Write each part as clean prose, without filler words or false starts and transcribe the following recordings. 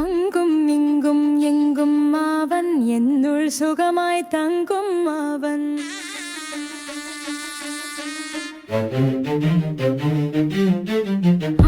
அங்கும் இங்கும் எங்கும் அவன் என்னுள் சுகமாய் தங்கும் அவன்.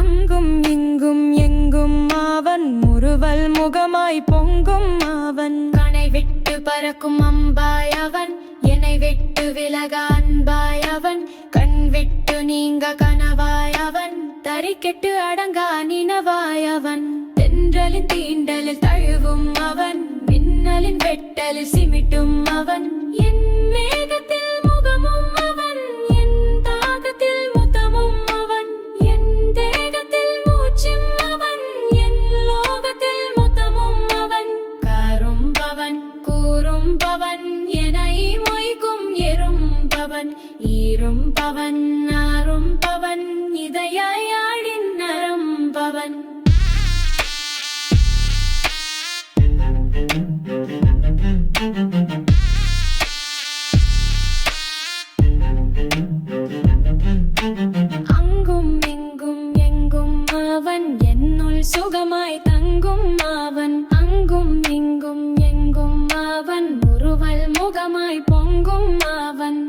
அங்கும் இங்கும் எங்கும் அவன் முறுவல் முகமாய் பொங்கும் அவன். கனை விட்டு பறக்கும் அம்பாய் அவன், என்னை விட்டு விலக அன்பாய் அவன். கண் விட்டு நீங்க கனவாய் அவன், தறிக்கெட்டு அடங்கா நினவாய் அவன். தென்றலின் தீண்டலில் தழுவும் அவன், மின்னலின் வெட்டலில் சிமிட்டும் அவன். என் மேகத்தில் முகமும் அவன், என் தாகத்தில் முத்தமும் அவன். என் தேகத்தில் மூச்சும் அவன், என் லோகத்தில் மொத்தமும் அவன். கரும்பவன் கூறும்பவன், என்னை மொய்க்கும் எறும்பவன். ஈரும்பவன் ஆரும்பவன், இதயாடின் நரம்பவன். அங்கும் இங்கும் எங்கும் அவன், என்னுள் சுகமாய் தங்கும் அவன். அங்கும் இங்கும் எங்கும் அவன், முறுவல் முகமாய் பொங்கும் அவன்.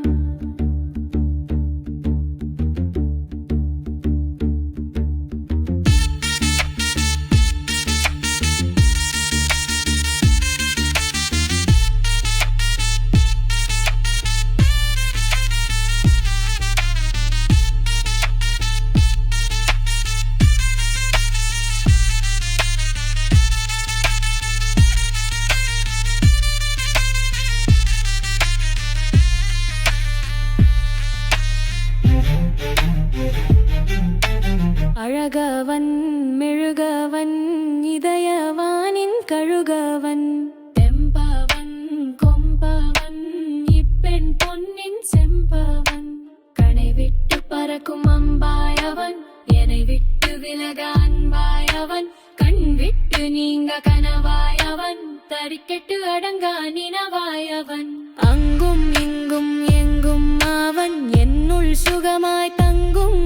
அழகவன் மெழுகவன், இதயவானின் கழுகவன். தெம்பவன் கொம்பவன், இப்பெண் பொன்னின் செம்பவன். கனை விட்டு பறக்கும் அம்பாய் அவன், என்னை விட்டு விலக அன்பாய் அவன். கண் விட்டு நீங்க கனவாய் அவன், தறிக்கெட்டு அடங்கா நினவாய் அவன். அங்கும் இங்கும் எங்கும் அவன், என்னுள் சுகமாய் தங்கும்